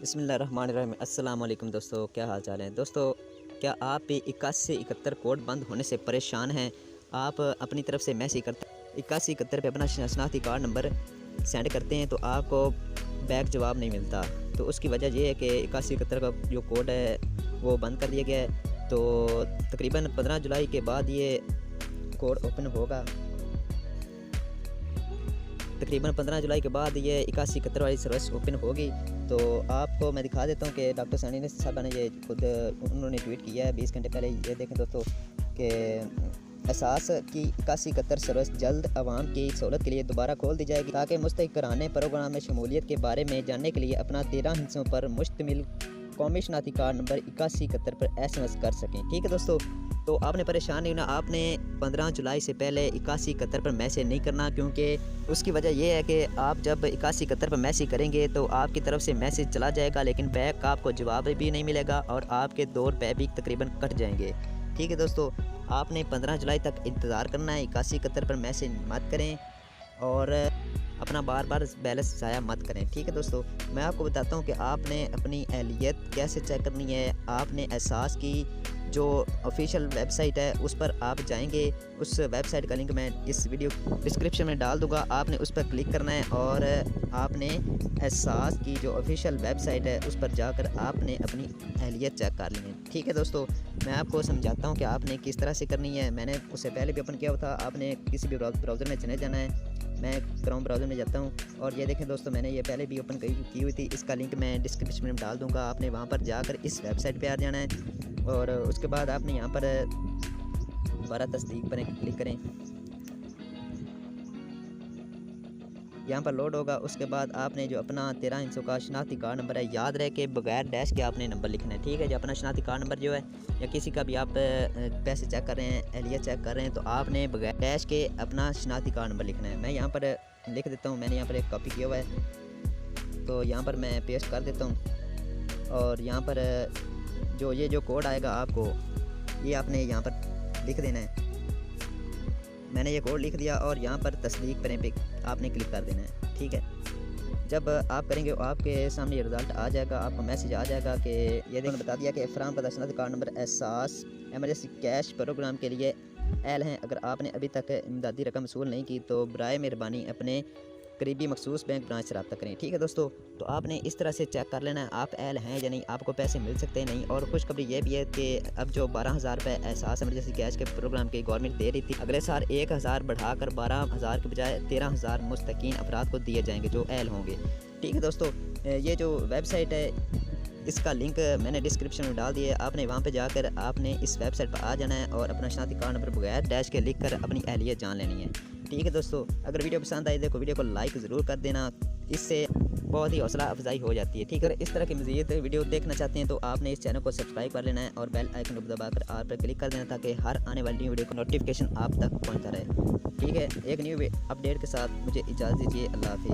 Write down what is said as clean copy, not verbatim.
बिस्मिल्लाहिर्रहमानिर्रहीम। अस्सलाम वालेकुम दोस्तों, क्या हाल चाल है दोस्तों। क्या आप भी 81 से 71 कोड बंद होने से परेशान हैं। आप अपनी तरफ से मैसेज करते 8171 पे अपना शनाख्ती कार्ड नंबर सेंड करते हैं तो आपको बैक जवाब नहीं मिलता। तो उसकी वजह ये है कि 8171 का जो कोड है वो बंद कर दिया गया है। तो तकरीबन 15 जुलाई के बाद ये कोड ओपन होगा। तकरीबन 15 जुलाई के बाद ये 8171 वाली सर्विस ओपन होगी। तो आपको मैं दिखा देता हूँ कि डॉक्टर सनी ने साहब ने ये खुद उन्होंने ट्वीट किया है 20 घंटे पहले। ये देखें दोस्तों कि एहसास की 8171 सर्विस जल्द आवाम की सहूलत के लिए दोबारा खोल दी जाएगी ताकि मुस्तक़राने प्रोग्राम में शमूलियत के बारे में जानने के लिए अपना 13 हिस्सों पर मुश्तमिल कौमी शनाख्ती कार्ड नंबर 8171 पर SMS कर सकें। ठीक है दोस्तों, तो आपने परेशान नहीं होना। आपने 15 जुलाई से पहले 8171 पर मैसेज नहीं करना, क्योंकि उसकी वजह यह है कि आप जब 8171 पर मैसेज करेंगे तो आपकी तरफ से मैसेज चला जाएगा, लेकिन बैक आपको जवाब भी नहीं मिलेगा और आपके 2 रुपये भी तकरीबन कट जाएंगे। ठीक है दोस्तों, आपने 15 जुलाई तक इंतज़ार करना है। 8171 पर मैसेज मत करें और अपना बार बार बैलेंस ज़ाया मत करें। ठीक है दोस्तों, मैं आपको बताता हूँ कि आपने अपनी अहलियत कैसे चेक करनी है। आपने एहसास की जो ऑफिशियल वेबसाइट है उस पर आप जाएंगे। उस वेबसाइट का लिंक मैं इस वीडियो डिस्क्रिप्शन में डाल दूंगा। आपने उस पर क्लिक करना है और आपने एहसास की जो ऑफिशियल वेबसाइट है उस पर जाकर आपने अपनी अहलियत चेक कर ली है। ठीक है दोस्तों, मैं आपको समझाता हूँ कि आपने किस तरह से करनी है। मैंने उससे पहले भी ओपन किया हुआ था। आपने किसी भी ब्राउज़र में चले जाना है। मैं क्रोम ब्राउज़र में जाता हूँ और ये देखें दोस्तों, मैंने ये पहले भी ओपन की हुई थी। इसका लिंक मैं डिस्क्रिप्शन में डाल दूँगा। आपने वहाँ पर जाकर इस वेबसाइट पे आ जाना है और उसके बाद आपने यहाँ पर दोबारा तस्दीक पर क्लिक करें। यहाँ पर लोड होगा। उसके बाद आपने जो अपना 13 हिस्सों का शनाख्ती कार्ड नंबर है, याद रहे कि बगैर डैश के आपने नंबर लिखना है। ठीक है, जो अपना शनाख्ती कार्ड नंबर जो है या किसी का भी आप पैसे चेक कर रहे हैं, एहलियत चेक कर रहे हैं, तो आपने बगैर डैश के अपना शनाख्ती कार्ड नंबर लिखना है। मैं यहाँ पर लिख देता हूँ। मैंने यहाँ पर एक कॉपी किया हुआ है, तो यहाँ पर मैं पेस्ट कर देता हूँ और यहाँ पर ये जो कोड आएगा आपको ये आपने यहाँ पर लिख देना है। मैंने ये कोड लिख दिया और यहाँ पर तस्दीक पर आपने क्लिक कर देना है। ठीक है, जब आप करेंगे आपके सामने ये रिज़ल्ट आ जाएगा। आपको मैसेज आ जाएगा कि ये देखने बता दिया कि फराहम करदा शनाख्ती कार्ड नंबर एहसास एमरजेंसी कैश प्रोग्राम के लिए एल हैं। अगर आपने अभी तक इमदादी रकम वसूल नहीं की तो बराए मेहरबानी अपने करीबी मखसूस बैंक ब्रांच से रब्ता करें। ठीक है दोस्तों, तो आपने इस तरह से चेक कर लेना है आप एल हैं या नहीं, आपको पैसे मिल सकते हैं नहीं। और खुशखबरी ये भी है कि अब जो 12,000 रुपये एहसास एमरजेंसी कैश के प्रोग्राम की गवर्नमेंट दे रही थी, अगले साल 1,000 बढ़ाकर 12,000 के बजाय 13,000 मुस्तकीन अफराद को दिए जाएंगे जो एल होंगे। ठीक है दोस्तों, ये जो वेबसाइट है इसका लिंक मैंने डिस्क्रिप्शन में डाल दिया है। आपने वहाँ पे जाकर आपने इस वेबसाइट पर आ जाना है और अपना शनाख्ती कार्ड नंबर बगैर डैश के लिख कर अपनी अहलियत जान लेनी है। ठीक है दोस्तों, अगर वीडियो पसंद आई तो वीडियो को लाइक ज़रूर कर देना, इससे बहुत ही हौसला अफजाई हो जाती है। ठीक है, अगर इस तरह की मज़ीद वीडियो देखना चाहते हैं तो आपने इस चैनल को सब्सक्राइब कर लेना है और बेल आइकन को दबाकर आल पर क्लिक कर देना ताकि हर आने वाली न्यू वीडियो का नोटिफिकेशन आप तक पहुँचता रहे। ठीक है, एक न्यू अपडेट के साथ मुझे इजाज़त दीजिए। अल्लाह हाफिज़।